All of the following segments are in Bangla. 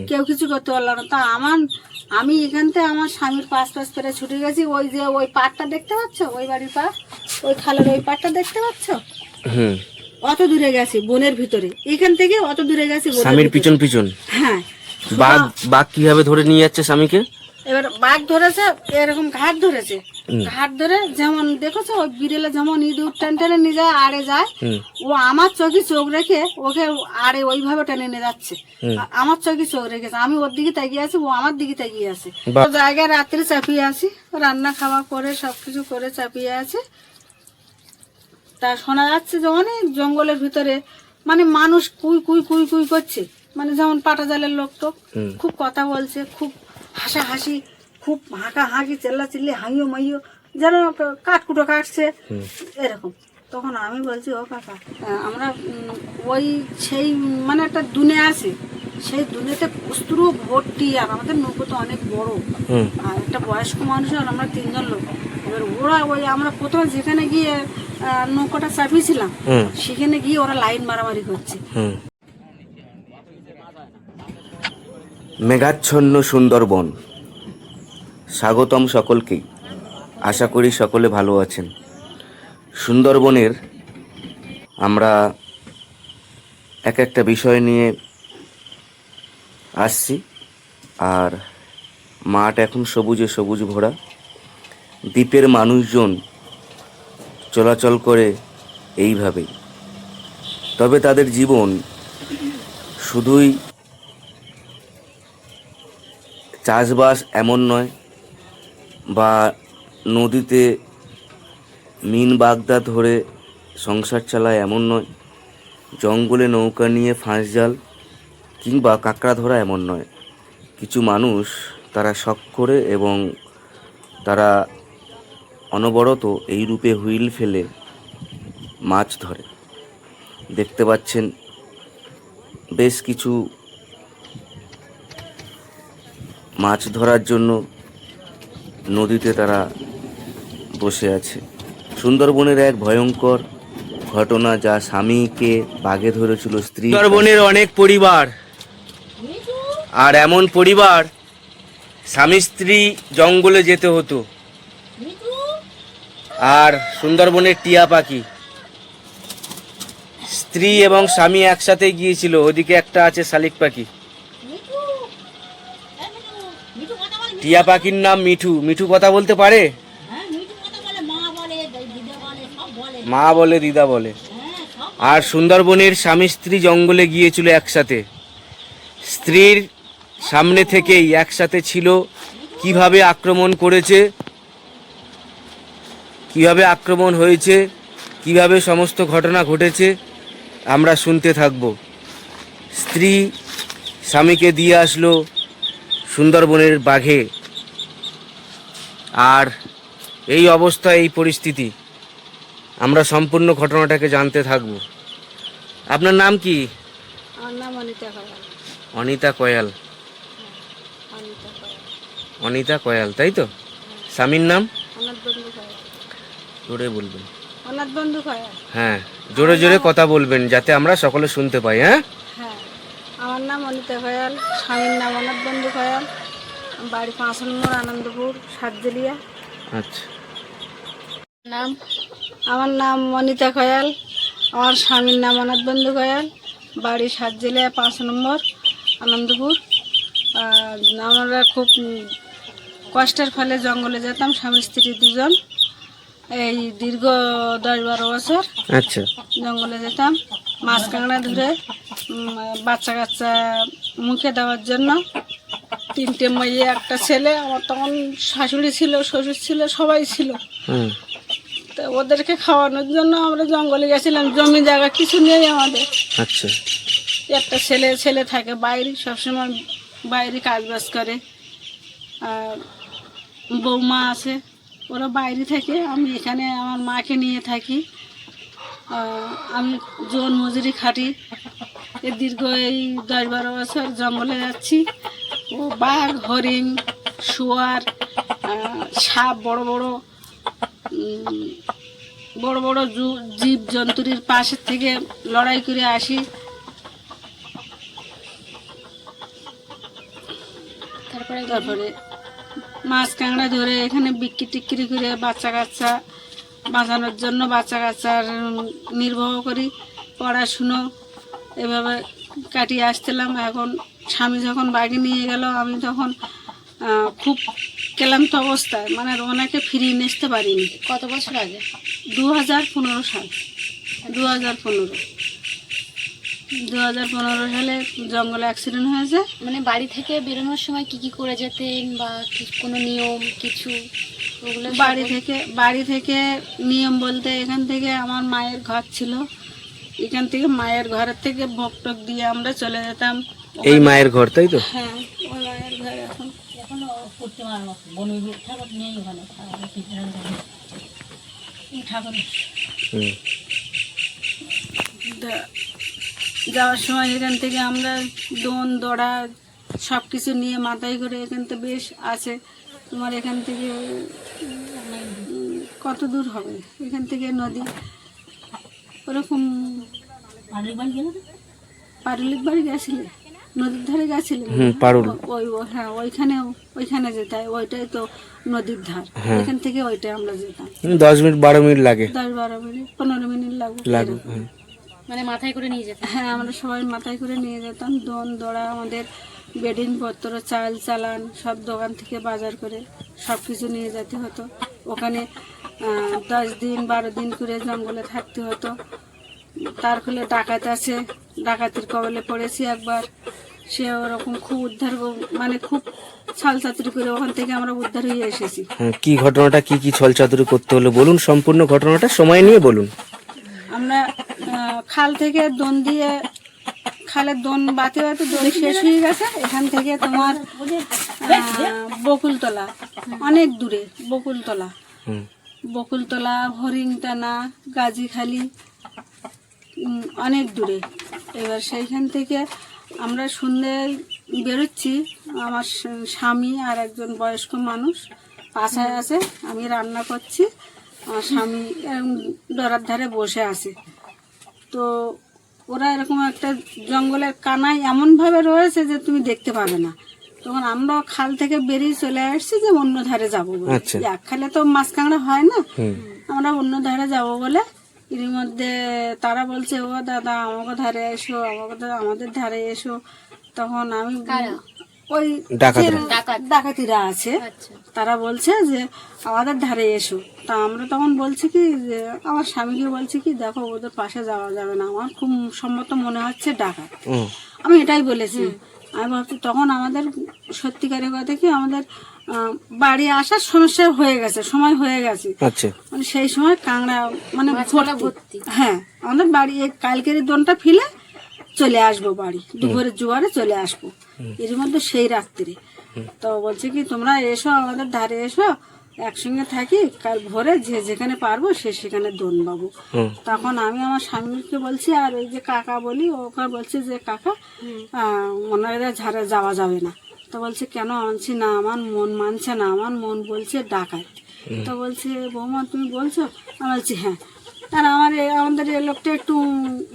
কেউ কিছু করতে পারলো না। তা আমি এখান থেকে আমার স্বামীর পাশ করে ছুটে গেছি। ওই যে ওই পাড়টা দেখতে পাচ্ছ, ওই বাড়ির পাশ, ওই খালের ওই পাড়টা দেখতে পাচ্ছ, অত দূরে গেছি বনের ভিতরে, এখান থেকে অত দূরে গেছি স্বামীর পিছন পিছন। হ্যাঁ। বাঘ কিভাবে ধরে নিয়ে যাচ্ছে স্বামীকে? এবার বাঘ ধরেছে, এরকম ঘাট ধরেছে, ঘাট ধরে যেমন দেখেছো ওই বিড়েলে যেমন ইঁদুর টেনে নিয়ে যায়, আড়ে যায়, ও আমার চোখে চোখ রেখে ওকে আড়ে ওইভাবে টেনে নিয়ে যাচ্ছে। আমার চোখে চোখ রেখেছে, আমি ওর দিকে তাকিয়ে আছি, ও আমার দিকে তাকিয়ে আছে। জায়গায় রাত্রে চাপিয়ে আছি, রান্না খাওয়া করে সবকিছু করে চাপিয়ে আছে। তা শোনা যাচ্ছে যে অনেক জঙ্গলের ভিতরে মানে মানুষ কুই কুই কুই কুই করছে, মানে যেমন পাটা জালের লোক তো খুব কথা বলছে, খুব হাসাহাসি, খুব হাঁকি চেল্লাচিল্লি, হাইও মাইও, যেন কাঠকুটো কাটছে এরকম। তখন আমি বলছি, ও কাকা, আমরা ওই সেই মানে একটা দুনে আছে, সেই দুনেতে বস্তুরও ভর্তি, আর আমাদের নৌকো তো অনেক বড়, আর একটা বয়স্ক মানুষ, আর আমরা 3 জন লোক। এবার ওরা ওই আমরা প্রথমে যেখানে গিয়ে নৌকোটা চাপিয়েছিলাম, সেখানে গিয়ে ওরা লাইন মারামারি করছে। মেঘাচ্ছন্ন সুন্দরবন, স্বাগতম সকলকেই। আশা করি সকলে ভালো আছেন। সুন্দরবনের আমরা একটা বিষয় নিয়ে আসছি, আর মাঠ এখন সবুজে সবুজ ভরা। দ্বীপের মানুষজন চলাচল করে এইভাবেই, তবে তাদের জীবন শুধুই চাষবাস এমন নয়, বা নদীতে মিন বাগদা ধরে সংসার চালায় এমন নয়, জঙ্গলে নৌকা নিয়ে ফাঁস জাল কিংবা কাঁকড়া ধরা এমন নয়। কিছু মানুষ তারা শখ করে এবং তারা অনবরত এই রূপে হুইল ফেলে মাছ ধরে। দেখতে পাচ্ছেন বেশ কিছু মাছ ধরার জন্য নদীতে তারা বসে আছে। সুন্দরবনের এক ভয়ঙ্কর ঘটনা, যা স্বামীকে বাঘে ধরেছিল স্ত্রী। সুন্দরবনের অনেক পরিবার, আর এমন পরিবার স্বামী স্ত্রী জঙ্গলে যেতে হতো। আর সুন্দরবনের টিয়া পাখি, স্ত্রী এবং স্বামী একসাথে গিয়েছিল। ওদিকে একটা আছে শালিক পাখি। টিয়া পাখির নাম মিঠু। মিঠু কথা বলতে পারে, মা বলে, দিদা বলে। আর সুন্দরবনের স্বামী স্ত্রী জঙ্গলে গিয়েছিল একসাথে। স্ত্রীর সামনে থেকেই একসাথে ছিল। কিভাবে আক্রমণ করেছে, কিভাবে আক্রমণ হয়েছে, কিভাবে সমস্ত ঘটনা ঘটেছে আমরা শুনতে থাকব। স্ত্রী স্বামীকে দিয়ে আসলো সুন্দরবনের বাঘে, আর এই অবস্থা, এই পরিস্থিতি। আমরা সম্পূর্ণ ঘটনাটাকে জানতে থাকব। আপনার নাম কি? আমার নাম অনিতা কয়াল। অনিতা কয়াল। অনিতা কয়াল, তাই তো? স্বামীর নাম? অনাথ বন্ধু কয়াল। জোরে বলবেন। অনাথ বন্ধু কয়াল। হ্যাঁ, জোরে জোরে কথা বলবেন যাতে আমরা সকলে শুনতে পাই। হ্যাঁ, আমার নাম অনিতা কয়াল, স্বামীর নাম অনাথ বন্ধু কয়াল, বাড়ি 5 নম্বর আনন্দপুর, সাতজেলিয়া। আচ্ছা। আমার নাম অনিতা কয়াল, আমার স্বামীর নাম অনাথ বন্ধু কয়াল, বাড়ি সাতজেলিয়া 5 নম্বর আনন্দপুর। আমরা খুব কষ্টের ফলে জঙ্গলে যেতাম, স্বামী স্ত্রী 2 জন। এই দীর্ঘ 10-12 বছর আচ্ছা জঙ্গলে যেতাম মাছ কাঁকড়া ধরে, বাচ্চা কাচ্চা মুখে দেওয়ার জন্য। 3টে মেয়ে, একটা ছেলে। আমার তখন শাশুড়ি ছিল, শ্বশুর ছিল, সবাই ছিল। তো ওদেরকে খাওয়ানোর জন্য আমরা জঙ্গলে গেছিলাম। জমি জায়গা কিছু নেই আমাদের। আচ্ছা। একটা ছেলে থাকে বাইরে, সবসময় বাইরে কাজবাজ করে। আর বৌমা আছে, ওরা বাইরে থাকে। আমি এখানে আমার মাকে নিয়ে থাকি। আমি জন মজুরি খাটি। দীর্ঘ এই 10-12 বছর জঙ্গলে যাচ্ছি। ও বাঘ, হরিণ, শুয়ার, সাপ, বড় বড় জীব জন্তুর পাশের থেকে লড়াই করে আসি। তারপরে মাছ কাঁকড়া ধরে এখানে বিক্রি টিক্রি করে বাচ্চা কাচ্চা বাঁচানোর জন্য বাচ্চা কাচ্চার নির্বাহ করি, পড়াশুনো এভাবে কাটিয়ে আসছিলাম। এখন স্বামী যখন বাড়ি নিয়ে গেল আমি তখন খুব ক্লান্ত অবস্থায়, মানে ওনাকে ফিরিয়ে নিয়ে আসতে পারিনি। কত বছর আগে? 2015 সাল, 2015 সালে জঙ্গলে অ্যাক্সিডেন্ট হয়েছে। মানে বাড়ি থেকে বেরোনোর সময় কি কি করে যেতেন বা কোনো নিয়ম কিছু ওগুলো? বাড়ি থেকে নিয়ম বলতে এখান থেকে আমার মায়ের ঘর ছিল, এখান থেকে মায়ের ঘরের থেকে ভোগ টোক দিয়ে আমরা চলে যেতাম। এই মায়ের ঘর, তাই তো? হ্যাঁ, ওই মায়ের ঘর এখনো ঠাকুর। যাওয়ার সময় এখান থেকে আমরা দোন দড়া সব কিছু নিয়ে মাথায় করে এখান থেকে বেশ আছে তোমার এখান থেকে কত দূর হবে, এখান থেকে নদী ওরকম। পারুলিক বাড়ি গেছিলে, নদীর ধারে গেছিলে? হ্যাঁ, ওইখানে যেতে হয়, ওইটাই তো নদীর ধার। এখান থেকে ওইটাই আমরা যেতাম। 10 মিনিট 12 মিনিট লাগে, 10-12 মিনিট 15 মিনিট লাগে। মানে মাথায় করে নিয়ে যেতাম? হ্যাঁ, আমরা সবাই মাথায় করে নিয়ে যেতাম। দোন দড়া আমাদের বেডিংপত্র, চাল চালান সব দোকান থেকে বাজার করে সব কিছু নিয়ে যেতে হতো। ওখানে 10 দিন 12 দিন করে জঙ্গলে থাকতে হতো। তার ফলে ডাকাত আছে, ডাকাতির কবলে পড়েছি একবার। সে ওরকম খুব উদ্ধার, মানে খুব ছলচাতুরি করে ওখান থেকে আমরা উদ্ধার হয়ে এসেছি। কি ঘটনাটা, কি কি ছলচাতুরি করতে হলো বলুন, সম্পূর্ণ ঘটনাটা সময় নিয়ে বলুন। আমরা খাল থেকে দোন দিয়ে, খালের দোন বাতে বাতে দোন শেষ হয়ে গেছে। এখান থেকে তোমার বকুলতলা, অনেক দূরে বকুলতলা, হরিংটানা, গাজীখালি, অনেক দূরে। এবার সেইখান থেকে আমরা সন্ধ্যে বেরোচ্ছি, আমার স্বামী আর একজন বয়স্ক মানুষ পাশায় আছে, আমি রান্না করছি, আমার স্বামী ডরার ধারে বসে আছে। তো ওরা এরকম একটা জঙ্গলের কানায় এমনভাবে রয়েছে যে তুমি দেখতে পাবে না। তখন আমরা খাল থেকে বেরিয়ে চলে আসছি যে অন্য ধারে যাবো বলে। এক খালে তো মাছ কাঁকড়া হয় না, আমরা অন্য ধারে যাবো বলে এর মধ্যে তারা বলছে, ও দাদা আমাকে ধারে এসো, আমাদের ধারে এসো। তখন আমি ওই ডাকাতিরা আছে, তারা বলছে যে আমাদের ধারে এসো। তা আমরা তখন বলছি কি, যে আমার স্বামীকে বলছি কি, দেখো ওদের পাশে যাওয়া যাবে না, আমার খুব সম্মত মনে হচ্ছে ডাকাত। আমি এটাই বলেছি। আমি ভাবছি তখন আমাদের সত্যিকারের কথা কি, আমাদের বাড়ি আসার সময় হয়ে গেছে। মানে সেই সময় কাঁকড়া মানে ভর্তি। হ্যাঁ, আমাদের বাড়ি কালকের দোনটা ফেলে চলে আসবো বাড়ি, দুপুরের জোয়ারে চলে আসবো। এর মধ্যে সেই রাত্রে তো বলছে কি, তোমরা এসো আমাদের ধারে এসো, একসঙ্গে থাকি, কাল ভোরে যে যেখানে পারবো সেখানে দোন পাবো। তখন আমি আমার স্বামীকে বলছি, আর ওই যে কাকা বলি, ওকে বলছে যে কাকা ওনারা ঝাড়ে যাওয়া যাবে না। তো বলছে কেন? আনছি না, আমার মন মানছে না, আমার মন বলছে ডাকাত। তো বলছে বৌমা তুমি বলছো? আমি বলছি হ্যাঁ। আর আমাদের এই লোকটা একটু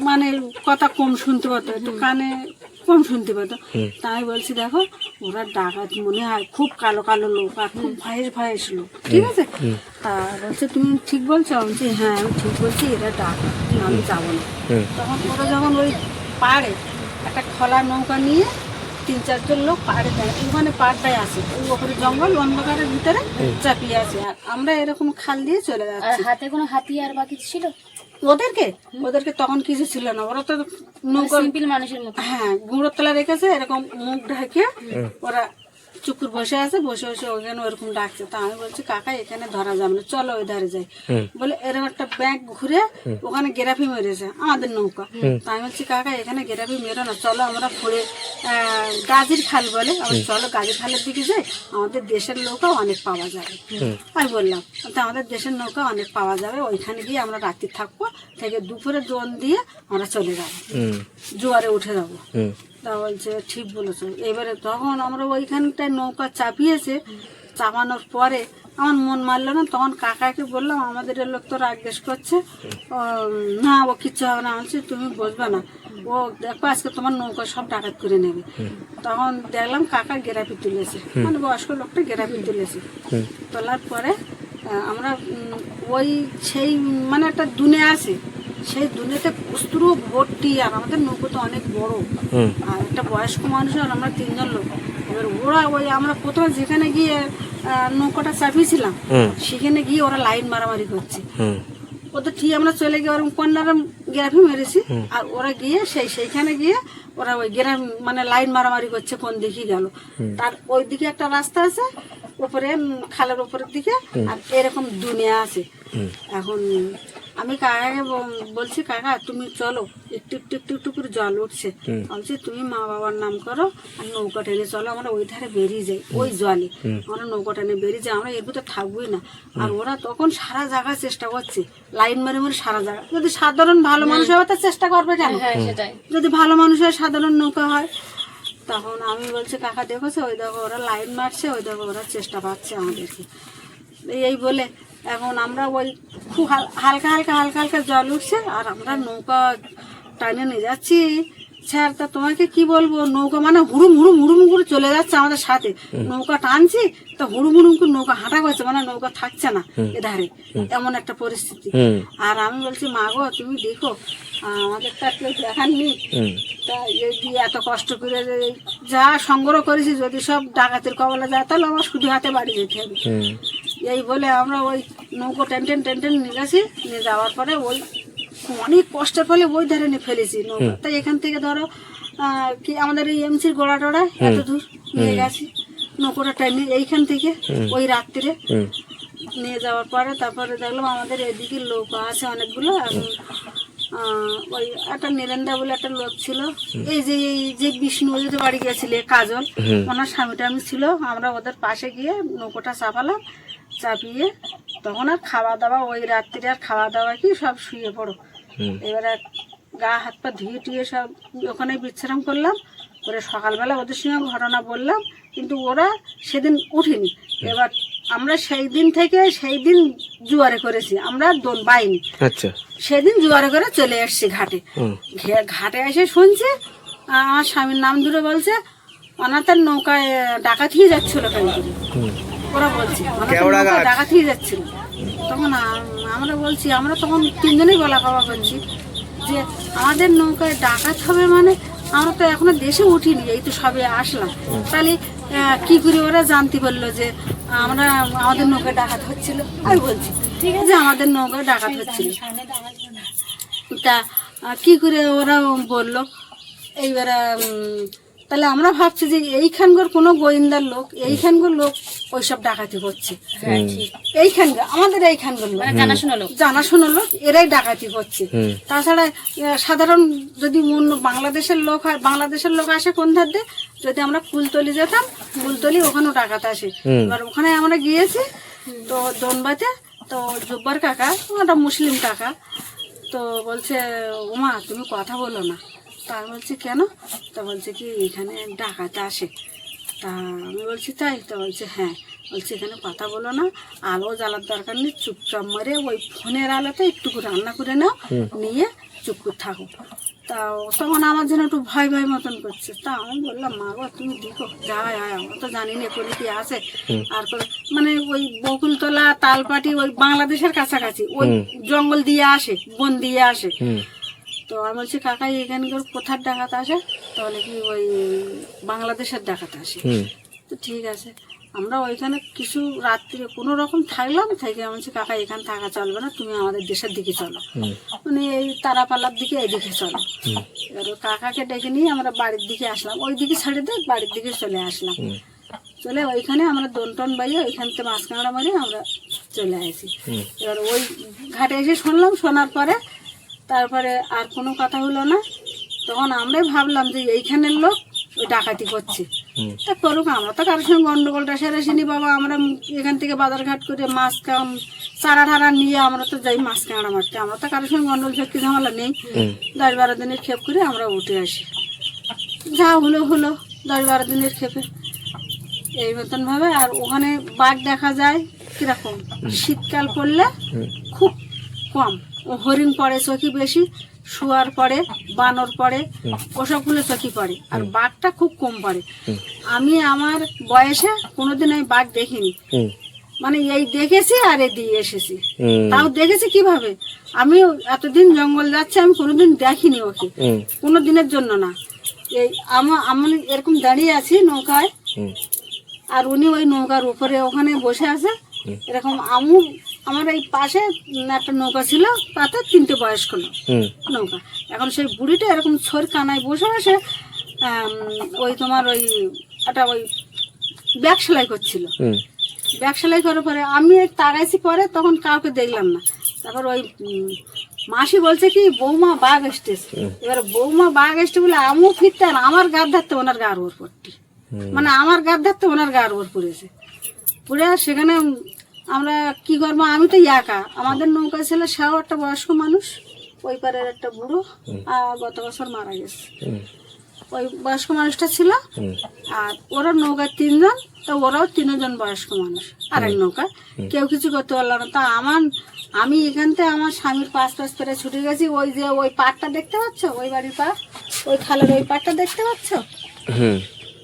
মানে কথা কম শুনতে পাতো, একটু কানে কম শুনতে পেতো। তাই বলছি দেখো ওরা ডাকাত মনে হয়, খুব কালো কালো লোক আর খুব ভয়েস লোক, ঠিক আছে? তা বলছে তুমি ঠিক বলছো? আমি বলছি হ্যাঁ আমি ঠিক বলছি, এরা ডাকাত, আমি যাবো না। তখন ওরা যখন ওই পাড়ে একটা খোলা নৌকা নিয়ে 3-4 জন লোক পাড়ে দেয়, ওখানে পাড়টায় আছে, ওই ওখানে জঙ্গল অন্ধকারের ভিতরে চাপিয়ে আছে, আর আমরা এরকম খাল দিয়ে চলে যাচ্ছি। হাতে কোনো হাতিয়ার বা কিছু ছিল ওদেরকে তখন কিছু ছিল না, ওরা তো নৌকা সিম্পল মানুষের মতো। হ্যাঁ, গুঁড়োর তলা রেখেছে, এরকম মুখ ঢাকে ওরা চুকুর বসে আছে, বসে বসে ওখানে ওরকম ডাকছে। তা আমি বলছি কাকা এখানে ধরা যাবে না, চলো ওই ধারে যাই। বলে এরকম একটা ব্যাগ ঘুরে ওখানে গেরাফি মেরেছে আমাদের নৌকা। তা আমি বলছি কাকা এখানে গেরাফি মেরো না, চলো আমরা ঘুরে গাজীর খাল বলে, আমরা চলো গাজীর খালের দিকে যাই, আমাদের দেশের নৌকা অনেক পাওয়া যাবে। আমি বললাম তা আমাদের দেশের নৌকা অনেক পাওয়া যাবে, ওইখানে গিয়ে আমরা রাত্রি থাকবো, থেকে দুপুরে দোন দিয়ে আমরা চলে যাবো, জোয়ারে উঠে যাবো। তা বলছে ঠিক বলেছো। এবারে তখন আমরা ওইখানটায় নৌকা চাপিয়েছে, চাপানোর পরে আমার মন মারলো না, তখন কাকাকে বললাম আমাদের লোক তো রাগেশ করছে, না ও কিচ্ছু হবে না। বলছি তুমি বসবে না, ও দেখো আজকে তোমার নৌকা সব ডাকাত করে নেবে। তখন দেখলাম কাকা গেরাপি তুলেছে, মানে বয়স্ক লোকটা গেরাপি তুলেছে। তোলার পরে আমরা ওই সেই মানে একটা দুনে আছে, সেই দুনেতে কুস্তুরও ভর্তি, আর আমাদের নৌকো তো অনেক বড়, আর একটা বয়স্ক মানুষ আর আমরা 3 জন লোক। এবার ওরা ওই আমরা প্রথমে যেখানে গিয়ে নৌকাটা চাপিয়েছিলাম সেখানে গিয়ে ওরা লাইন মারামারি করছে। ওদের ঠিক আমরা চলে গিয়ে ওরকম কন্যারা গেরাফি মেরেছি, আর ওরা গিয়ে সেইখানে গিয়ে ওরা ওই গেরাম মানে লাইন মারামারি করছে কোন দিকে গেল। তার ওই দিকে একটা রাস্তা আছে উপরে খালের উপরের দিকে, আর এরকম দুনিয়া আছে। এখন আমি কাকাকে বলছি কাকা তুমি চলো, একটু একটু একটু একটু করে জল উঠছে, বলছি তুমি মা বাবার নাম করো আর নৌকা টেনে চলো, আমরা ওই ধারে বেরিয়ে যাই, ওই জলে আমরা নৌকা টেনে বেরিয়ে যাই, আমরা এর ভিতরে থাকবোই না। আর ওরা তখন সারা জায়গা চেষ্টা করছে, লাইন মারে মারে সারা জায়গা। যদি সাধারণ ভালো মানুষ হবে তো চেষ্টা করবে কেন, যদি ভালো মানুষ হয় সাধারণ নৌকা হয়। তখন আমি বলছি কাকা দেখোছো ওই দেখো ওরা লাইন মারছে, ওই দেখো ওরা চেষ্টা পাচ্ছে আমাদেরকে, এই বলে এখন আমরা ওই খুব হালকা হালকা হালকা হালকা জল উঠছে, আর আমরা নৌকা টানে নিয়ে যাচ্ছি। স্যার তা তোমাকে কি বলবো, নৌকা মানে হুড়ুম হুড়ুম হুড়ুম করে চলে যাচ্ছে আমাদের সাথে, নৌকা টানছি তা হুড়ুম হুড়ুম করে নৌকা হাঁটা করছে, মানে নৌকা থাকছে না এধারে, এমন একটা পরিস্থিতি। আর আমি বলছি মা গো তুমি দেখো আমাদের তো কেউ দেখাননি, তা এই দিয়ে এত কষ্ট করে যা সংগ্রহ করেছি যদি সব ডাকাতের কবলে যায় তাহলে আমার শুধু হাতে বাড়ি যেতে হবে। এই বলে আমরা ওই নৌকো টেন টেন নিয়ে গেছি, নিয়ে যাওয়ার পরে ওই অনেক কষ্টের ফলে ওই ধারে নিয়ে ফেলেছি নৌকা। তাই এখান থেকে ধরো কি আমাদের এই এমসির গোড়া টোড়া এত দূর নিয়ে গেছি নৌকোটা টেনে, এইখান থেকে ওই রাত্রিরে নিয়ে যাওয়ার পরে তারপরে দেখলাম আমাদের এদিকে নৌকা আছে অনেকগুলো। ওই একটা নীরেন্দা বলে একটা লোক ছিল, এই যে বিষ্ণু যে বাড়ি গেছিলে কাজল, ওনার স্বামীটা আমি ছিল, আমরা ওদের পাশে গিয়ে নৌকোটা চাপালাম, চাপিয়ে তখন আর খাওয়া দাওয়া ওই রাত্রিরে আর খাওয়া দাওয়া কি সব শুয়ে পড়ো। এবারে গা হাত পা ধুয়ে টুয়ে সব ওখানে বিশ্রাম করলাম, করে সকালবেলা ওদের সঙ্গে ঘটনা বললাম, কিন্তু ওরা সেদিন উঠিনি। এবার আমরা সেই দিন থেকে সেই দিন জুয়ারে করেছি, আমরা দোল বাইনি। আচ্ছা, সেদিন জুয়ারে করে চলে এসছি ঘাটে। ঘাটে এসে শুনছি আমার স্বামীর নাম ধরে বলছে অনাথের নৌকায় ডাকাতি যাচ্ছিল কেন করে, ওরা বলছে ডাকাতি যাচ্ছিল। তখন আমরা বলছি, আমরা তখন 3 জনেই বলা কওয়া করছি যে আমাদের নৌকায় ডাকাত হবে, মানে আমরা তো এখনো দেশে উঠিনি, এই তো সবে আসলাম, তাহলে কি করে ওরা জানতে পারলো যে আমরা আমাদের নৌকায় ডাকাত হচ্ছিল। আমি বলছি ঠিক আছে আমাদের নৌকায় ডাকাত হচ্ছিল, তা কি করে ওরা বললো। এইবারে তাহলে আমরা ভাবছি যে এইখানকার কোনো গোয়েন্দার লোক, এইখানকার লোক ওইসব ডাকাতি করছে, এইখানকার আমাদের এইখানকার লোক জানাশোনা লোক এরাই ডাকাতি করছে। তাছাড়া সাধারণ যদি অন্য বাংলাদেশের লোক হয়, বাংলাদেশের লোক আসে কোন ধার দিয়ে, যদি আমরা কুলতলি যেতাম, কুলতলি ওখানেও ডাকাত আসে। এবার ওখানে আমরা গিয়েছি তো দনবাতে, তো জব্বার কাকা একটা মুসলিম কাকা, তো বলছে ওমা তুমি কথা বলো না। তা আমি বলছি কেন, তা বলছে কি এখানে ডাকাতে আসে। তা আমি বলছি তাই, তা বলছে হ্যাঁ, বলছে এখানে কথা বলো না, আলো জ্বালার দরকার নেই, চুপচাপ মারে ওই ফোনের আলোতে একটু রান্না করে নাও, নিয়ে চুপ করে থাকো। তা তখন আমার জন্য একটু ভয় ভয় মতন করছে। তা আমি বললাম মা গো তুমি দেখো যা হয় আমরা তো জানি না কোনে কি আছে। আর মানে ওই বকুলতলা তালপাটি ওই বাংলাদেশের কাছাকাছি, ওই জঙ্গল দিয়ে আসে, বন দিয়ে আসে। তো আমি বলছি কাকা এখানকার কোথার ডাকাত আসে, তাহলে কি ওই বাংলাদেশের ডাকাত আসে। তো ঠিক আছে, আমরা ওইখানে কিছু রাত্রে কোনো রকম থাকলাম, থেকে আমি বলছি কাকা এখানে থাকা চলবে না, তুমি আমাদের দেশের দিকে চলো, মানে এই তারাপাল্লার দিকে এইদিকে চলো। এবার কাকাকে ডেকে নিয়ে আমরা বাড়ির দিকে আসলাম, ওই দিকে ছেড়ে দিয়ে বাড়ির দিকে চলে আসলাম। চলে ওইখানে আমরা দোনটন বাইয়ে ওইখান থেকে মাছ কাঁকড়া মারি আমরা চলে আসি। এবার ওই ঘাটে এসে শুনলাম, শোনার পরে তারপরে আর কোনো কথা হলো না। তখন আমরাই ভাবলাম যে এইখানের লোক ওই ডাকাতি করছে, তা করুক, আমরা তো কারোর সঙ্গে গন্ডগোলটা সেরেছিনি বাবা। আমরা এখান থেকে বাজারঘাট করে মাছ চারা ঠাড়া নিয়ে আমরা তো যাই মাছ কাঁকড়া মারতে, আমরা তো কারোর সঙ্গে গন্ডগোল ঝক্কি ঝামেলা নেই। 10-12 দিনের খেপ করে আমরা উঠে আসি, যা হলো হলো 10-12 দিনের খেপে এই মতন ভাবে। আর ওখানে বাঘ দেখা যায় কিরকম, শীতকাল পড়লে খুব কম, হরিণ পড়ে চোখে বেশি, শুয়ার পরে, বানর পরে, ওসবগুলো চোখে পড়ে, আর বাঘটা খুব কম পড়ে। আমি আমার বয়সে কোনোদিন আমি বাঘ দেখিনি, হুম মানে এই দেখেছি আর এই দিয়ে এসেছি। হুম তাও দেখেছি কিভাবে, আমি এতদিন জঙ্গল যাচ্ছি, আমি কোনোদিন দেখিনি ওকে, হুম কোনো দিনের জন্য না। এই আমি এরকম দাঁড়িয়ে আছি নৌকায়, হুম আর উনি ওই নৌকার উপরে ওখানে বসে আছে এরকম। আমার এই পাশে একটা নৌকা ছিল, তাতে 3টে বয়স্ক লোক হুম নৌকা। এখন সেই বুড়িটা এরকম ছোর কানায় বসে বসে ওই তোমার ওই একটা ওই ব্যাগ সেলাই করছিল। হুম ব্যাগ সেলাই করার পরে আমি তাকাইছি, পরে তখন কাউকে দেখলাম না। তারপর ওই মাসি বলছে কি বৌমা বাঘ এসতেছে। এবার বৌমা বাঘ এসছে বলে আমিও ফিরতে, আর আমার গার ধরতে ওনার গার ওর পড়টি, মানে আমার গার ধরতে ওনার গার ওর পড়েছে। পড়ে সেখানে আমরা কি করবো, আমি তো একা, আমাদের নৌকা ছিল সেও একটা বয়স্ক মানুষ, ওই পারের একটা বুড়ো গত বছর মারা গেছে, ওই বয়স্ক মানুষটা ছিল। আর ওরা নৌকায় 3 জন, তো ওরাও 3 জন বয়স্ক মানুষ আর এক নৌকা, কেউ কিছু করতে পারলো না। তা আমি এখান থেকে আমার স্বামীর পাশ করে ছুটে গেছি, ওই যে ওই পাড়টা দেখতে পাচ্ছ, ওই বাড়ির পাড়, ওই খালের ওই পাড়টা দেখতে পাচ্ছ, হুম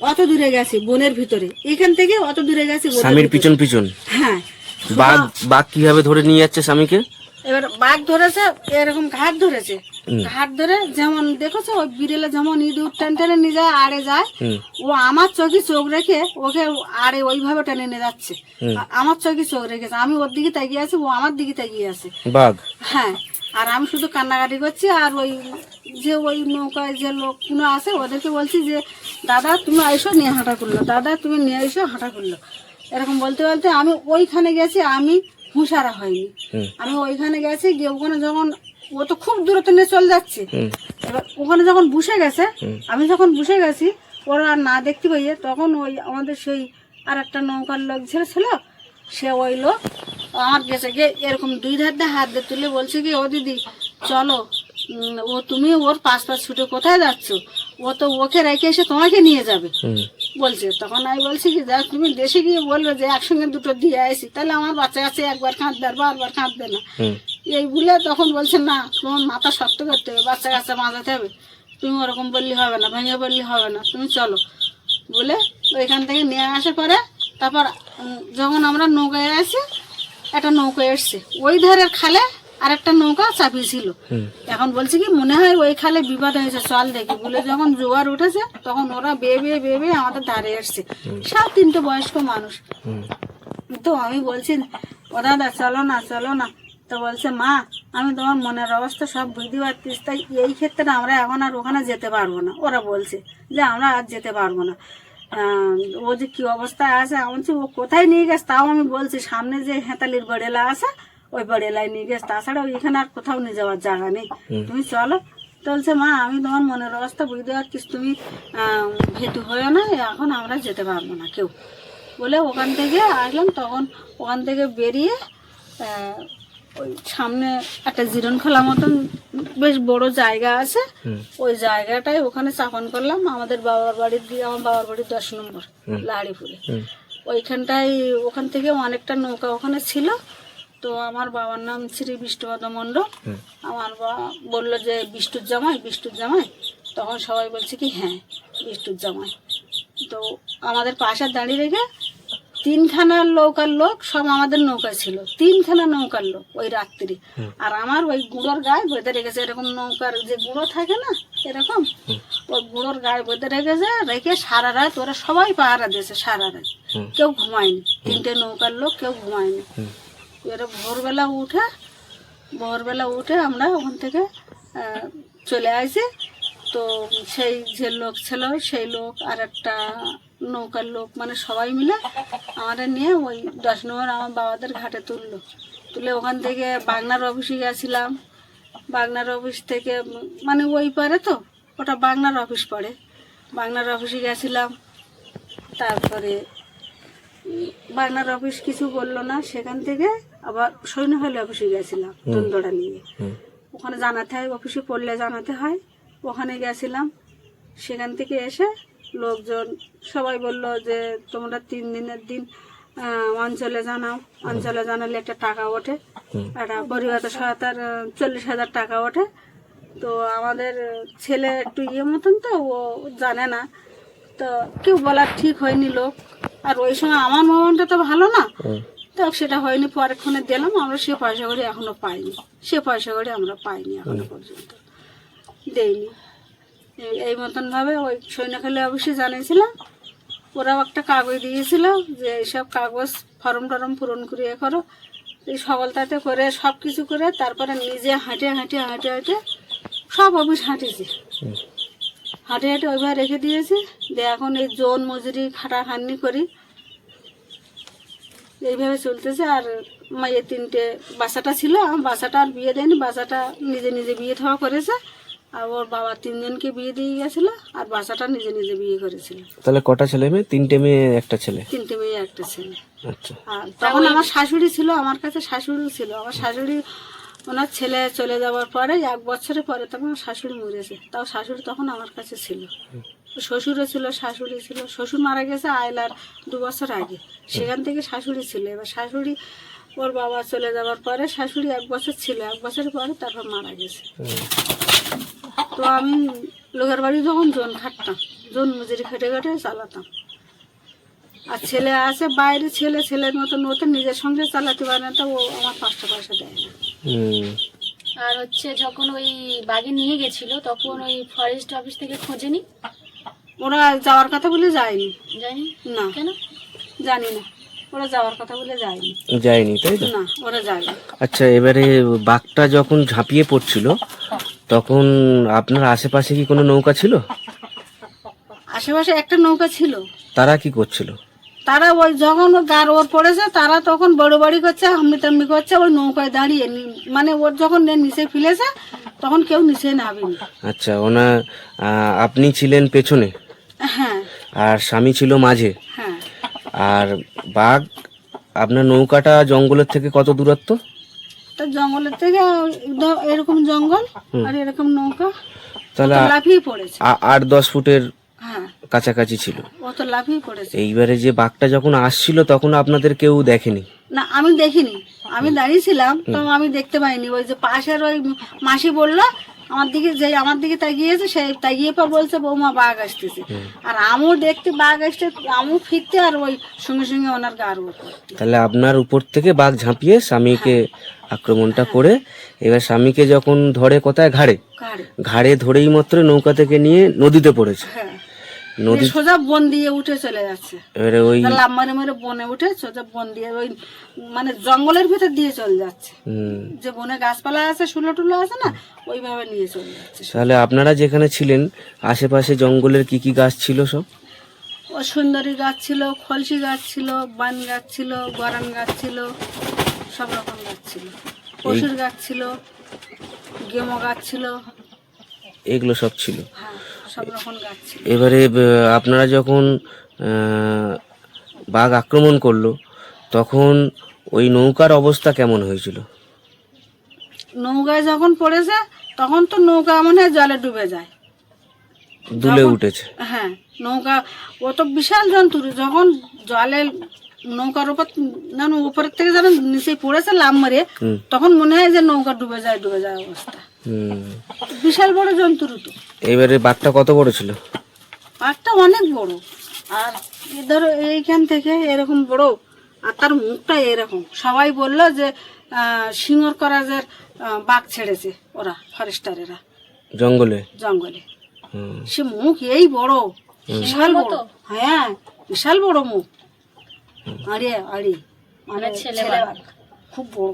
অত দূরে গেছি বনের ভিতরে, এখান থেকে অত দূরে গেছি বনের স্বামীর ভিতরে। পিছন পিছন। হ্যাঁ, বাঘ বাঘ কিভাবে ধরে নিয়ে যাচ্ছে স্বামীকে? এবার বাঘ ধরেছে এরকম ঘাট ধরেছে, ঘাট ধরে যেমন দেখেছো ওই বিড়েলে যেমন ইঁদুর টেনে নিয়ে যায় আড়ে যায়, ও আমার চোখে চোখ রেখে ওকে আড়ে ওইভাবে টেনে নিয়ে যাচ্ছে। আমার চোখে চোখ রেখেছে, আমি ওর দিকে তাকিয়ে আছি, ও আমার দিকে তাকিয়ে আছে বাঘ। হ্যাঁ, আর আমি শুধু কান্নাকাটি করছি। আর ওই নৌকায় যে লোকগুলো আছে ওদেরকে বলছি যে দাদা তুমি এসো নিয়ে হাঁটা করলো, দাদা তুমি নিয়ে এসো হাঁটা করলো, এরকম বলতে বলতে আমি ওইখানে গেছি। আমি হুঁশারা হয়নি, আমি ওইখানে গেছি গিয়ে ওখানে যখন ও তো খুব দূরত্ব নিয়ে চলে যাচ্ছে, এবার ওখানে যখন বসে গেছে, আমি যখন বসে গেছি ওরা আর না দেখতে পাইয়ে, তখন ওই আমাদের সেই আর একটা নৌকার লোক ছিল, সে ওই লোক আমার গেছে গিয়ে এরকম 2 ধার দিয়ে হাত দিয়ে তুলে বলছে কি ও দিদি চলো, ও তুমি ওর পাশ ছুটে কোথায় যাচ্ছ, ও তো ওকে রেখে এসে তোমাকে নিয়ে যাবে বলছে। তখন আমি বলছি কি দেখ তুমি দেশে গিয়ে বলবে যে একসঙ্গে দুটো দিয়ে আসি, তাহলে আমার বাচ্চা কাছে একবার কাঁদবে আর বারবার কাঁদবে না। এই বলে তখন বলছে না তোমার মাথা শক্ত করতে হবে, বাচ্চা কাচ্চা বাঁচাতে হবে, তুমি ওরকম বললে হবে না, ভেঙে বললে হবে না, তুমি চলো বলে ওইখান থেকে নিয়ে আসে। পরে তারপর যখন আমরা নৌকায় আসি, একটা নৌকা এসছে ওই ধারের খালে, আর একটা নৌকা চাপিয়েছিল। এখন বলছে কি মনে হয় ওই খালে বিপদ হয়েছে, চল দেখি বলে যখন জোয়ার উঠেছে তখন ওরা বেয়ে বেয়ে আমাদের ধারে এসছে, সব 3টে বয়স্ক মানুষ। তো আমি বলছি ও দাদা চলো না, তো বলছে মা আমি তোমার মনের অবস্থা সব বুঝতে পারতিস, তাই এই ক্ষেত্রে আমরা এখন আর ওখানে যেতে পারবো না। ওরা বলছে যে আমরা আর যেতে পারবো না, ও যে কি অবস্থায় আছে। আমি বলছি ও কোথায় নিয়ে গেছে, তাও আমি বলছি সামনে যে হেতালির বড়েলা আছে ওই বড়েলায় নিয়ে গেছে, তাছাড়া এখানে আর কোথাও নিয়ে যাওয়ার জায়গা নেই, তুমি চলো। তো বলছে মা আমি তোমার মনের অবস্থা বুঝতে পারছিস, তুমি ভীতু হয়েও না, এখন আমরা যেতে পারবো না কেউ বলে ওখান থেকে আসলাম। তখন ওখান থেকে বেরিয়ে ওই সামনে একটা জিরন খোলা মতন বেশ বড় জায়গা আছে, ওই জায়গাটায় ওখানে চাপন করলাম। আমাদের বাবার বাড়ির দিয়ে, আমার বাবার বাড়ির 10 নম্বর লাড়িপুরে, ওইখানটায় ওখান থেকে অনেকটা নৌকা ওখানে ছিল। তো আমার বাবার নাম শ্রী বিষ্ণুপদ মণ্ডল, আমার বাবা বললো যে বিষ্ণুর জামাই, তখন সবাই বলছে কি হ্যাঁ বিষ্ণুর জামাই। তো আমাদের পাশে দাঁড়িয়ে রেখে 3খানা নৌকার লোক সব আমাদের নৌকা ছিল, 3খানা নৌকার লোক ওই রাত্রি। আর আমার ওই গুঁড়োর গায়ে বেঁধে রেখেছে, এরকম নৌকার যে গুঁড়ো থাকে না এরকম, ওই গুঁড়োর গায়ে বেঁধে রেখে সারা রাত ওরা সবাই পাহারা দিয়েছে, সারা রাত কেউ ঘুমায়নি, 3টে নৌকার লোক কেউ ঘুমায়নি। এবার ভোরবেলা উঠে আমরা ওখান থেকে চলে আসি। তো সেই যে লোক ছিল সেই লোক আর একটা নৌকার লোক মানে সবাই মিলে আমাদের নিয়ে ওই 10 নম্বর আমার বাবাদের ঘাটে তুলে ওখান থেকে বাগনার অফিসে গেছিলাম। বাগনার অফিস থেকে মানে ওই পারে তো ওটা বাগনার অফিস পড়ে, বাগনার অফিসে গেছিলাম। তারপরে বাগনার অফিস কিছু বললো না, সেখান থেকে আবার সৈন্যখালী অফিসে গেছিলাম তন্দড়া নিয়ে, ওখানে জানাতে হয়, অফিসে পড়লে জানাতে হয়, ওখানে গেছিলাম। সেখান থেকে এসে লোকজন সবাই বলল যে তোমরা 3 দিনের দিন অঞ্চলে জানাও, অঞ্চলে জানালে একটা টাকা ওঠে, একটা পরিবার সহায়তার 40,000 টাকা ওঠে। তো আমাদের ছেলে একটু মতন তো ও জানে না, তো কেউ বলার ঠিক হয়নি লোক। আর ওই সময় আমার মোবাইলটা তো ভালো না, তো সেটা হয়নি। পরেক্ষণে দিলাম, আমরা সে পয়সা করে এখনো পাইনি, সে পয়সা করে আমরা পাইনি এখনো পর্যন্ত, দেইনি। এই মতন ভাবে ওই সৈন্যখালী অবশ্যই জানিয়েছিলাম, ওরাও একটা কাগজ দিয়েছিল যে এইসব কাগজ ফর্ম টরম পূরণ করে করো। এই সকলতাতে করে সব কিছু করে তারপরে নিজে হাঁটে সব অফিস হাঁটেছে, হাঁটে ওইভাবে রেখে দিয়েছে। দিয়ে এখন এই জোন মজুরি খাটাখাটনি করি এইভাবে চলতেছে। আর এই 3টে বাচ্চাটা ছিল, আমার বাচ্চাটা আর বিয়ে দেয়নি, বাচ্চাটা নিজে নিজে বিয়ে থাওয়া করেছে। আর ওর বাবা 3 জনকে বিয়ে দিয়ে গেছিল, আর বাচ্চাটা নিজে নিজে বিয়ে করেছিল। তাহলে কটা ছেলে মেয়ে? 3টে মেয়ে একটা ছেলে। 3টে মেয়ে একটা ছেলে। আচ্ছা। আর তখন আমার শাশুড়ি ছিল, আমার কাছে শাশুড়িও ছিল। আমার শাশুড়ি ওনার ছেলে চলে যাওয়ার পরে 1 বছরের পরে তখন আমার শাশুড়ি মরেছে, তাও শাশুড়ি তখন আমার কাছে ছিল। শ্বশুরও ছিল, শাশুড়ি ছিল। শ্বশুর মারা গেছে আয়লার 2 বছর আগে, সেখান থেকে শাশুড়ি ছিল। এবার শাশুড়ি ওর বাবা চলে যাওয়ার পরে শাশুড়ি 1 বছর ছিল, 1 বছরের পরে তারপর মারা গেছে। তো আমি লোকের বাড়ি যখন জোন খাটতাম, জোন মজুরি খেটে চালাতাম। আর ছেলে আছে বাইরে, ছেলের মতন ওতে নিজের সঙ্গে চালাতে পারে না, তো ও আমার 5টা পয়সা দেয় না। আর হচ্ছে যখন ওই বাগে নিয়ে গেছিল তখন ওই ফরেস্ট অফিস থেকে খোঁজেনি? ওরা যাওয়ার কথা বলে যায়নি। জানি না, কেন জানি না, ওরা যাওয়ার কথা বলে যায়নি। তাই তো? না, ওরা যায়নি। আচ্ছা, এবারে বাঘটা যখন ঝাঁপিয়ে পড়ছিল তখন আপনার আশেপাশে কি কোনো নৌকা ছিল? আশেপাশে একটা নৌকা ছিল। তারা কি করছিল? তারা ওই যখন গার ওর পড়েছে, তারা তখন বড় বাড়ি করছে, হাম্মি করছে, ওই নৌকায় দাঁড়িয়ে। মানে ওর যখন নিচে ফেলেছে তখন কেউ নিচে নামেনি। আচ্ছা, আপনি ছিলেন পেছনে? হ্যাঁ। আর স্বামী ছিল মাঝে? হ্যাঁ। আর বাঘ আপনার নৌকাটা জঙ্গলের থেকে কত দূরত্ব? তো জঙ্গলের থেকে এরকম জঙ্গল আর এরকম নৌকা, তাহলে লাফিয়ে পড়েছে। 8-10 ফুটের হ্যাঁ, কাছাকাছি ছিল। ও তো লাফিয়ে পড়েছে। এইবারে যে বাঘটা যখন আসছিল তখন আপনাদের কেউ দেখেনি? না, আমি দেখিনি, আমি দাঁড়িয়েছিলাম, তো আমি দেখতে পাইনি। ওই যে পাশের ওই মাসি বললো আমার দিকে তাকিয়েছে, সে তাকিয়ে পর বলছে বৌমা বাঘ আসতেছে। আর আমিও দেখতে বাঘ আসতে, আমিও ফিরতে, আর ওই সঙ্গে সঙ্গে ওনার গার উপর। তাহলে আপনার উপর থেকে বাঘ ঝাঁপিয়ে স্বামীকে আক্রমণটা করে, এবার স্বামীকে যখন ধরে কোথায় ঘাড়ে ধরেই মাত্র নৌকা থেকে নিয়ে নদীতে পড়েছে। হ্যাঁ, নদী সোজা বন দিয়ে উঠে চলে যাচ্ছে। এবারে ওই লাভ মারে বনে উঠে সোজা বন দিয়ে ওই মানে জঙ্গলের ভিতর দিয়ে চলে যাচ্ছে। যে বনে গাছপালা আছে, শুলো টুলো আছে না, ওইভাবে নিয়ে চলে যাচ্ছে। তাহলে আপনারা যেখানে ছিলেন আশেপাশে জঙ্গলের কি কি গাছ ছিল? সব ও সুন্দরী গাছ ছিল, খলসি গাছ ছিল, বান গাছ ছিল, গরান গাছ ছিল, সব রকম গাছ ছিল। পশুর গাছ ছিল, গেমো গাছ ছিল, এগুলো সব ছিল। হ্যাঁ, সব রকম গাছ ছিল। এবারে আপনারা যখন বাঘ আক্রমণ করলো তখন ওই নৌকার অবস্থা কেমন হয়েছিল? নৌকায় যখন পড়েছে তখন তো নৌকা মনে হয় জলে ডুবে যায়, দুলে উঠেছে। হ্যাঁ, নৌকা ও তো বিশাল জন্তু, যখন জলে নৌকার উপর উপরের থেকে যেন নিচে পড়েছে লাভ মারে, তখন মনে হয় যে নৌকা ডুবে যায় অবস্থা। বিশাল বড় জন্তু তো। এবারে বাঘটা কত বড় ছিল? বাঘটা অনেক বড়, আর ধরো এইখান থেকে এরকম বড়, আর তার মুখটা এরকম। সবাই বললো যে সিংহর করাজের বাঘ ছেড়েছে ওরা, ফরেস্টারেরা জঙ্গলে। সে মুখ এই বড়, বিশাল বড়। হ্যাঁ, বিশাল বড় মুখ, আড়ে মানে ছেলে বাঘ, খুব বড়।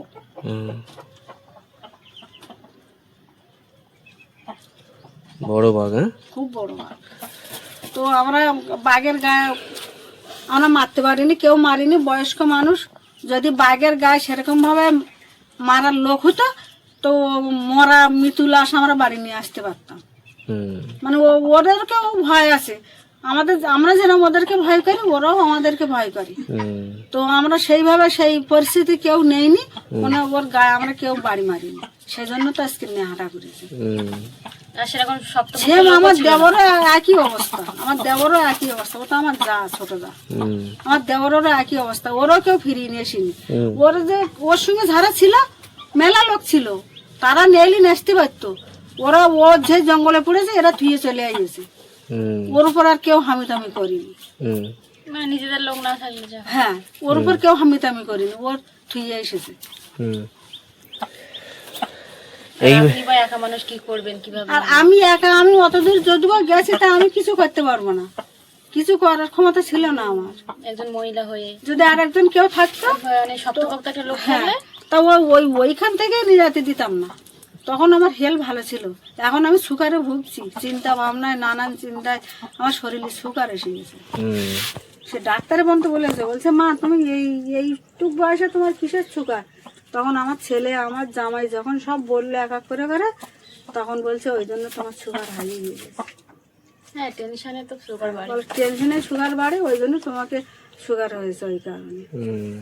বড় বাঘ, হ্যাঁ, খুব বড় বাঘ। তো আমরা বাঘের গায়ে আমরা মারতে পারিনি, কেউ মারিনি। বয়স্ক মানুষ, যদি বাঘের গায়ে সেরকম ভাবে মারার লোক হতো তো মরা মৃত্যু লাশ আমরা বাড়ি নিয়ে আসতে পারতাম। মানে ওদেরকেও ভয় আছে আমরা যেন ওদেরকে ভয় করি, ওরাও আমাদেরকে ভয় করে। তো আমরা সেইভাবে সেই পরিস্থিতি কেউ নেইনি, মানে ওর গায়ে আমরা কেউ বাড়ি মারিনি। সেই জন্য তো আজকে নেহাটা করেছি। আমার দেবরও একই অবস্থা, ও তো আমার যা, ছোট যা, আমার দেবরেরও একই অবস্থা। ওরও কেউ ফিরিয়ে নিয়ে আসেনি। ওর সঙ্গে যারা ছিল মেলা লোক ছিল, তারা নেইলি নাচতে পারতো, ওরা ও যে জঙ্গলে পড়েছে এরা থুয়ে চলে আসছে, হুম ওর উপর আর কেউ হামিতামি করিনি। হুম মানে নিজেদের লোক না থাকলে যা। হ্যাঁ, ওর উপর কেউ হামিতামি করিনি, ওর থুয়ে এসেছে। হুম আর আপনি বা একা মানুষ কি করবেন, কিভাবে? আর আমি একা, আমি অতদূর যদিও গেছি তা আমি কিছু করতে পারবো না, কিছু করার ক্ষমতা ছিল না আমার। একজন মহিলা হয়ে যদি আর একজন কেউ থাকতো মানে শক্তপোক্ত একটা লোক হ্যাঁ, থাকলে তা ওইখান থেকে নিয়ে যেতে দিতাম না। তখন আমার হেলথ ভালো ছিল, এখন আমি সুগারে ভুগছি, চিন্তা ভাবনায় নানান চিন্তায় আমার শরীরে সুগার এসে গেছে। হুম সে ডাক্তারে বলতে বলছে মা তুমি এইটুক বয়সে তোমার কিসের সুগার? তখন আমার ছেলে আমার জামাই যখন সব বললো এক এক করে করে, তখন বলছে ওই জন্য তোমার সুগার হারিয়ে গেছে। হ্যাঁ, টেনশনে তো সুগার বাড়ে। টেনশনে সুগার বাড়ে, ওই জন্য তোমাকে সুগার হয়েছে ওই কারণে। হুম।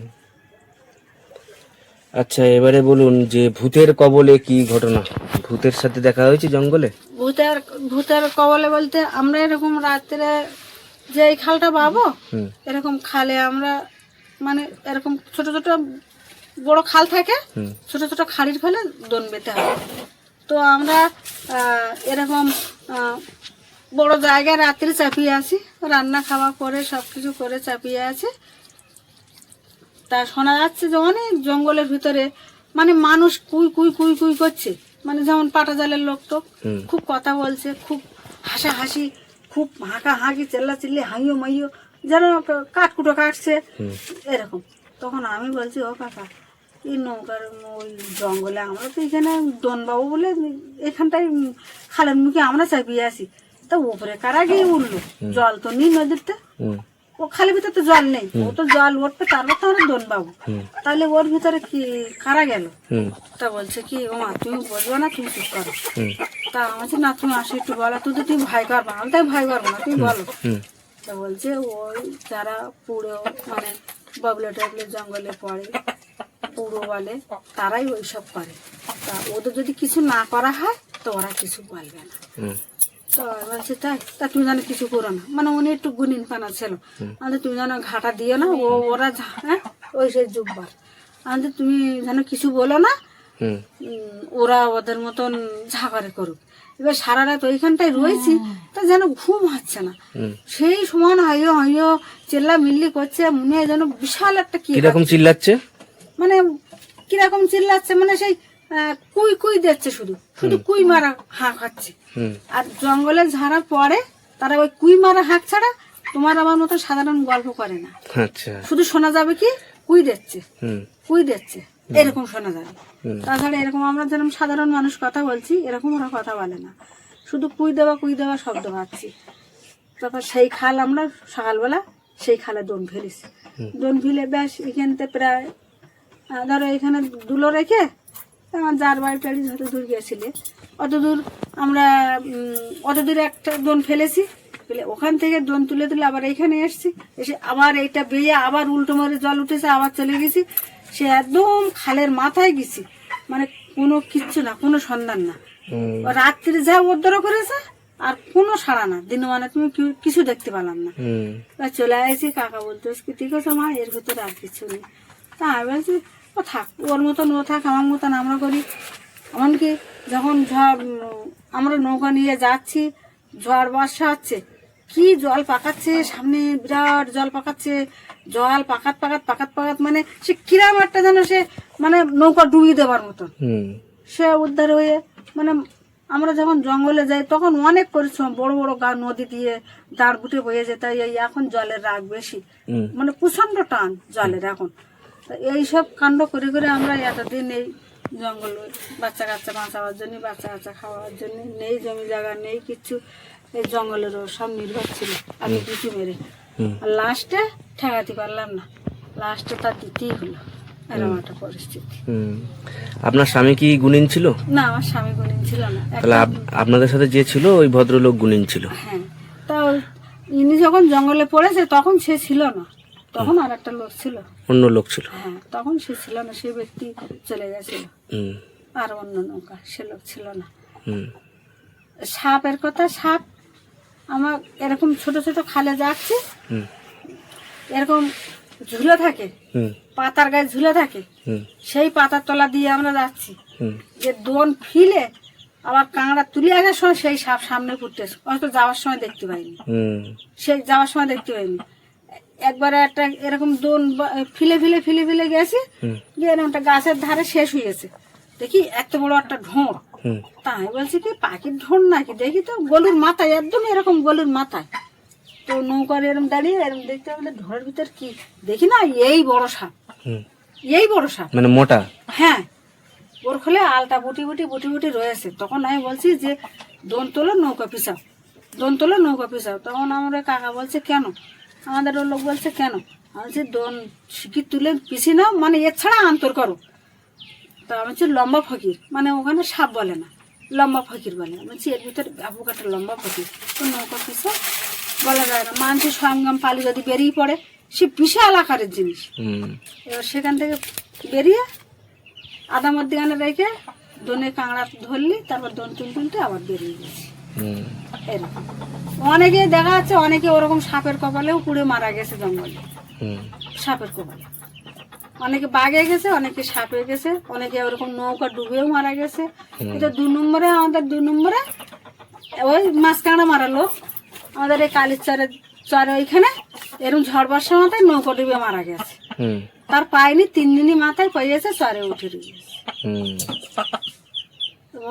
আচ্ছা এবারে বলুন যে ভূতের কবলে কি ঘটনা, ভূতের সাথে দেখা হয়েছে জঙ্গলে? ভূতের কবলে বলতে আমরা এরকম রাত্রে যে এই খালটা পাবো, হুম এরকম খালে আমরা মানে এরকম ছোট ছোট বড় খাল থাকে, হুম ছোট ছোট খাড়ির ফেলে দোন বেতে হবে। তো আমরা এরকম বড় জায়গায় রাত্রে চাপিয়ে আছি, রান্না খাওয়া করে সব কিছু করে চাপিয়ে আছে। তা শোনা যাচ্ছে যে অনেক জঙ্গলের ভিতরে মানে মানুষ কুই কুই কুই কুই করছে, মানে যেমন পাটা জালের লোক তো হুম খুব কথা বলছে, খুব হাসাহাসি, খুব হাঁকা হাঁকি, চেল্লা চিল্লি, হাইও মাইও, যেন কাঠকুটো কাটছে এরকম। তখন আমি বলছি ও কাকা, এই নৌকার ওই জঙ্গলে আমরা তো এখানে দনবাবু বলে এখানটায় খালের মুখে আমরা চাপিয়ে আসি, তা উপরে কারা গিয়ে উঠলো? জল তো নেই নদীতে, হুম ও খালের ভিতরে তো জল নেই, ও তো জল উঠবে তারপর তো আমরা দনবাবু, তাহলে ওর ভিতরে কি কারা গেল? হুম তা বলছে কি ও মা তুমি বলবো না, তুমি চুপ করো। হুম তা বলছে না তুমি আসো একটু বলো, তুই তো তুমি ভয় করবো না। আমি তাই ভয় করবো না, তুমি বলো। হুম তা বলছে ওই যারা পুরো মানে বাবলা টাবলা জঙ্গলে পড়ে পুরো বলে, তারাই ওইসব করে। তা ওদের যদি কিছু না করা হয় তো ওরা কিছু বলবে না। হুম তো বলছে তাই, তা তুমি যেন কিছু করো না, মানে উনি একটু গুনিন পানা ছিল, আমাদের তুমি যেন ঘাটা দিও না, ওরা হ্যাঁ ওই সেই যুগবার, আমাদের তুমি যেন কিছু বলো না, হুম ওরা ওদের মতন ঝাঁকারে করুক। এবার সারা রাত ওইখানটায় রয়েছি, তা যেন ঘুম হচ্ছে না, সেই সমান হাইও হাইও চেল্লা মিল্লি করছে, মনে হয় যেন বিশাল একটা কি কিরকম চিল্লাচ্ছে? মানে কিরকম চিল্লাচ্ছে, মানে সেই কুই কুই দিচ্ছে, শুধু শুধু কুই মারা হাঁক হচ্ছে। হুম আর জঙ্গলে ঝাড়া পরে তারা ওই কুই মারা হাঁক ছাড়া তোমার আমার মতো সাধারণ গল্প করে না। আচ্ছা শুধু শোনা যাবে কি কুই দিচ্ছে, হুম কুই দিচ্ছে, এরকম শোনা যাবে। তাছাড়া এরকম আমরা যেরকম সাধারণ মানুষ কথা বলছি এরকম ওরা কথা বলে না, শুধু কুই দেওয়া শব্দ পাচ্ছি। তারপর সেই খাল আমরা সকালবেলা সেই খালে দোন ফেলেছি, দোন ফেলে ব্যাস এখানতে প্রায় ধরো এখানে দুলো রেখে আমার যার বাড়ি টাড়ি যত দূর গেছিলে অত দূর আমরা অত দূরে একটা দোন ফেলেছি, ফেলে ওখান থেকে দোন তুলে তুলে আবার এইখানে এসছি, এসে আবার এইটা বেয়ে আবার উল্টো মারে জল উঠেছে, আবার চলে গেছি, সে একদম খালের মাথায় গেছি, মানে কোনো কিচ্ছু না, কোনো সন্ধান না। রাত্রি যা উদ্ধার করেছে আর কোনো সাড়া না, দিন মানে তুমি কিছু দেখতে পেলাম না। চলে আসি, কাকা বলতে ঠিক আছে মা, এর ভিতরে আর কিছু নেই। তা আমি বলছি ও থাক, ওর মতন ও থাক, আমার মতন আমরা করি। এমনকি যখন আমরা নৌকা নিয়ে যাচ্ছি, ঝড় বর্ষা হচ্ছে, কি জল পাকাচ্ছে, সামনে বিরাট জল পাকাচ্ছে, জল পাকাত পাকাত পাকাত পাকাত, মানে সে কিরাম একটা যেন সে মানে নৌকা ডুবিয়ে দেওয়ার মতন সে উদ্ধার হয়ে। মানে আমরা যখন জঙ্গলে যাই তখন অনেক পরিশ্রম, বড় বড় নদী দিয়ে দাঁড় বুটে বয়ে যেত, এই এখন জলের রাগ বেশি, মানে প্রচন্ড টান জলের এখন। এইসব কাণ্ড করে করে আমরা এতদিন এই জঙ্গল বাচ্চা কাচ্চা বাঁচাবার জন্য, বাচ্চা কাচ্চা খাওয়ার জন্য, নেই জমি জায়গা নেই কিচ্ছু, এই জঙ্গলেরও সব নির্ভর ছিল আমি কিছু মেরে। আর লাস্টে ঠেকাতে পারলাম না, লাস্টে তার দিতেই হলো, এরকম একটা পরিস্থিতি। আপনার স্বামী কি গুণিন ছিল? না, আমার স্বামী গুণিন ছিল না। তাহলে আপনাদের সাথে যে ছিল ওই ভদ্রলোক গুণিন ছিল? হ্যাঁ, তা ইনি যখন জঙ্গলে পড়েছে তখন সে ছিল না, তখন আর একটা লোক ছিল, অন্য লোক ছিল। হ্যাঁ, তখন সে ছিল না, সেই ব্যক্তি চলে গেছিল, আর অন্য নৌকা, সে লোক ছিল না। সাপের কথা, সাপ আমার এরকম ছোট ছোট খালে যাচ্ছে, এরকম ঝুলে থাকে, পাতার গায়ে ঝুলে থাকে, সেই পাতার তলা দিয়ে আমরা যাচ্ছি, যে দোন ফিলে আবার কাঁকড়া তুলে আসার সময় সেই সাপ সামনে ফুটতেছে, হয়তো যাওয়ার সময় দেখতে পাইনি, সেই যাওয়ার সময় দেখতে পাইনি। একবারে একটা এরকম দোন ফিলে ফিলে ফিলে ফিলে গেছি, গিয়ে এরকম একটা গাছের ধারে শেষ হয়ে গেছে, দেখি এত বড় একটা ঢোঁড়। তাই বলছি কি পাখির ঢোঁড় নাকি, দেখি তো গলুর মাথায়, একদম এরকম গলুর মাথায়। তো নৌকার এরকম দাঁড়িয়ে এরকম দেখতে পেলে ঢোঁড়ের ভিতর কি দেখি না, এই বড় সাপ, এই বড় সাপ, মানে মোটা। হ্যাঁ, ওর খোলে আলটা বুটি বুটি বুটি বুটি রয়েছে। তখন আমি বলছি যে দোন তোলো নৌকা পিছাও, দোন তোলো নৌকা পিছাও। তখন আমরা কাকা বলছে কেন, আমাদের ওর লোক বলছে কেন, আমি বলছি দোন শিখি তুলে পিছি নাও, মানে এর ছাড়া আন্তর করো। তো আমি বলছি লম্বা ফকির, মানে ওখানে সাপ বলে না, লম্বা ফকির বলে। আমি বলছি এর ভিতরে ব্যাপক একটা লম্বা ফকির, তো নৌকা পিছাও বলা যায় না। মানুষের সঙ্গম পালি যদি বেরিয়ে পড়ে, সে বিশাল আকারের জিনিস। এবার সেখান থেকে বেরিয়ে আধা মধ্যখানে রেখে দোনে কাঁকড়া ধরলি, তারপর দোন তুলতে আবার বেরিয়ে গেছি। এরকম অনেকে দেখা যাচ্ছে, অনেকে ওরকম সাপের কপালেও পুড়ে মারা গেছে জঙ্গলে, সাপের কপালে। অনেকে বাঘে গেছে, অনেকে সাপে গেছে, অনেকে ওরকম নৌকা ডুবেও মারা গেছে। এটা 2 নম্বরে, আমাদের 2 নম্বরে ওই মাছ কাঁকড়া মারা লোক আমাদের এই কালীর চরে ওইখানে এরকম ঝড় বর্ষার মাথায় নৌকা ডুবে মারা গেছে। তার পায়নি, 3 দিনই মাথায় পেয়েছে, চরে উঠে গেছে।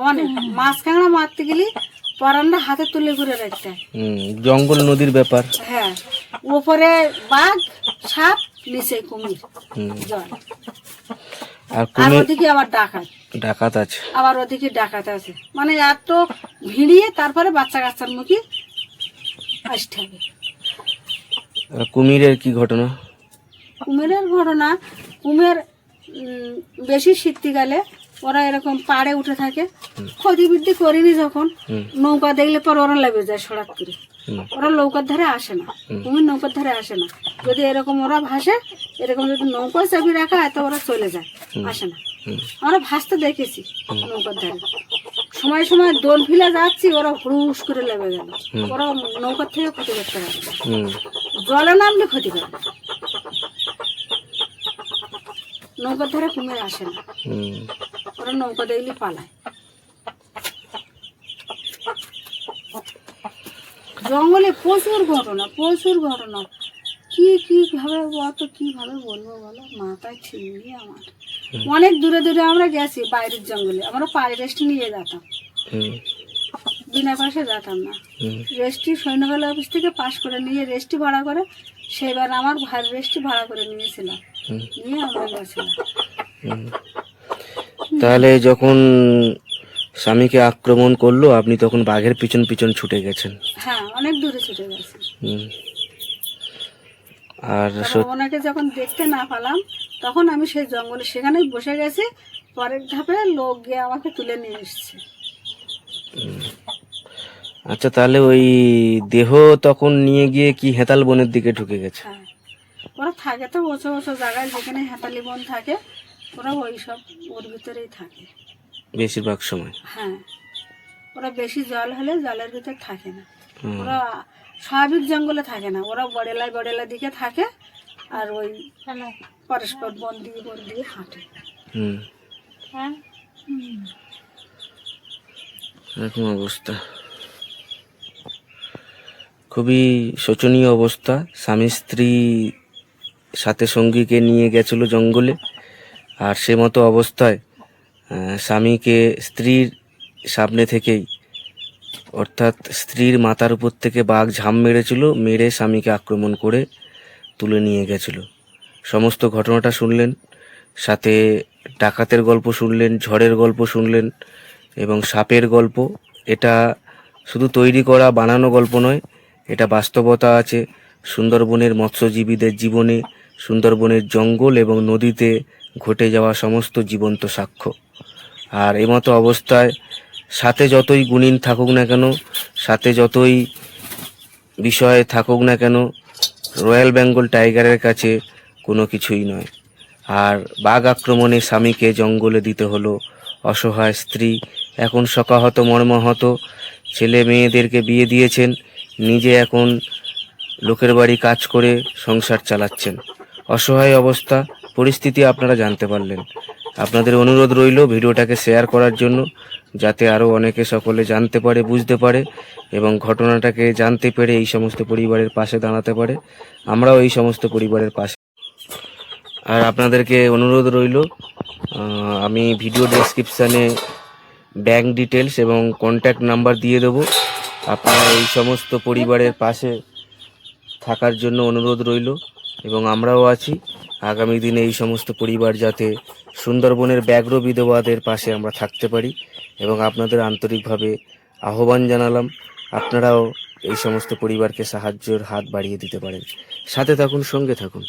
অনেক মাছ কাঁকড়া মারতে গেলে পরানটা হাতে তুলে ঘুরে রাখতে হয়। জঙ্গল নদীর ব্যাপার। হ্যাঁ, উপরে বাঘ, সাপ, নিচে কুমির, জল। আর ওদিকে আবার ডাকাত আছে, আবার ওদিকে ডাকাত আছে। মানে এত ভিড়িয়ে তারপরে বাচ্চা কাচ্চার মুখে আসতে হবে। কুমিরের কি ঘটনা? কুমিরের ঘটনা, কুমির বেশি শীতকালে ওরা এরকম পাড়ে উঠে থাকে, ক্ষতি বৃদ্ধি করিনি যখন নৌকা দেখলে পর ওরা লেগে যায় সড়াত করে। ওরা নৌকার ধারে আসে না, কুমির নৌকার ধারে আসে না। যদি এরকম ওরা ভাসে, এরকম যদি নৌকা চাবি রাখা হয় তো ওরা চলে যায়, আসে না। আমরা ভাসতে দেখেছি নৌকার ধারে, সময় সময় দোল ফিলে যাচ্ছি, ওরা হুড়ুস করে লেগে গেল। ওরা নৌকার থেকে ক্ষতি করতে পারে, জলে নামলে ক্ষতি করে। নৌকার ধারে কুমির আসে না, ওরা নৌকা দেখলে পালায়। জঙ্গলে প্রচুর ঘটনা, প্রচুর ঘটনা। কিভাবে অত কিভাবে বলবো বলো, মাথায় ঠিক নেই আমার। অনেক দূরে দূরে আমরা গেছি বাইরের জঙ্গলে, আমরা পায়ে রেস্ট নিয়ে যেতাম, বিনা পাশে যেতাম না। রেস্টি সৈন্যবালা অফিস থেকে পাশ করে নিয়ে রেস্টি ভাড়া করে, সেবার আমার ভাইয়ের রেস্টি ভাড়া করে নিয়েছিলাম, নিয়ে আমরা গেছিলাম। তাহলে যখন স্বামীকে আক্রমণ করলো, আপনি তখন বাঘের পিছন পিছন ছুটে গেছেন? হ্যাঁ, অনেক দূরে ছুটে গেছি। আর ওনাকে যখন দেখতে না পেলাম, তখন আমি সেই জঙ্গলে সেখানেই বসে গেছি। পরের ধাপে লোক গিয়ে আমাকে তুলে নিয়ে এসছে। আচ্ছা, তাহলে ওই দেহ তখন নিয়ে গিয়ে কি হেতাল বনের দিকে ঢুকে গেছে? হ্যাঁ, ওরা থাকে তো ওচো ওচো জায়গায়, যেখানে হেতালি বন থাকে, ওরা ওই সব ওর ভিতরেই থাকে বেশিরভাগ সময়। হ্যাঁ, ওরা বেশি জল হলে জলের ভিতর থাকে না, ওরা স্বাভাবিক জঙ্গলে থাকে না, ওরা বড়েলা দিকে থাকে। আর ওই পরস্পর বন দিয়ে হাঁটে। এরকম অবস্থা, খুবই শোচনীয় অবস্থা। স্বামী স্ত্রী সাথে সঙ্গীকে নিয়ে গেছিল জঙ্গলে, আর সে মতো অবস্থায় স্বামীকে স্ত্রীর সামনে থেকেই, অর্থাৎ স্ত্রীর মাথার উপর থেকে বাঘ ঝাঁপ মেরেছিল, মেরে স্বামীকে আক্রমণ করে তুলে নিয়ে গেছিল। সমস্ত ঘটনাটা শুনলেন, সাথে ডাকাতের গল্প শুনলেন, ঝড়ের গল্প শুনলেন এবং সাপের গল্প। এটা শুধু তৈরি করা বানানো গল্প নয়, এটা বাস্তবতা আছে সুন্দরবনের মৎস্যজীবীদের জীবনে, সুন্দরবনের জঙ্গল এবং নদীতে ঘটে যাওয়া সমস্ত জীবন্ত সাক্ষ্য। আর এমতো অবস্থায় সাথে যতই গুণিন থাকুক না কেন, সাথে যতই বিষয় থাকুক না কেন, রয়্যাল বেঙ্গল টাইগারের কাছে কোনো কিছুই নয়। আর বাঘ আক্রমণে স্বামীকে জঙ্গলে দিতে হলো, অসহায় স্ত্রী এখন শোকাহত মর্মাহত, ছেলে মেয়েদেরকে বিয়ে দিয়েছেন, নিজে এখন লোকের বাড়ি কাজ করে সংসার চালাচ্ছেন। অসহায় অবস্থা, পরিস্থিতি আপনারা জানতে পারলেন। আপনাদের অনুরোধ রইল ভিডিওটাকে শেয়ার করার জন্য, যাতে আরও অনেকে সকলে জানতে পারে, বুঝতে পারে এবং ঘটনাটাকে জানতে পেরে এই সমস্ত পরিবারের পাশে দাঁড়াতে পারে। আমরাও এই সমস্ত পরিবারের পাশে। আর আপনাদেরকে অনুরোধ রইল, আমি ভিডিও ডেসক্রিপশানে ব্যাংক ডিটেলস এবং কন্ট্যাক্ট নাম্বার দিয়ে দেবো। আপনারা এই সমস্ত পরিবারের পাশে থাকার জন্য অনুরোধ রইল এবং আমরাও আছি। আগামী দিনে এই সমস্ত পরিবার যাতে সুন্দরবনের ব্যাঘ্র বিধবাদের পাশে আমরা থাকতে পারি এবং আপনাদের আন্তরিকভাবে আহ্বান জানালাম আপনারাও এই সমস্ত পরিবারকে সাহায্যের হাত বাড়িয়ে দিতে পারেন। সাথে থাকুন, সঙ্গে থাকুন।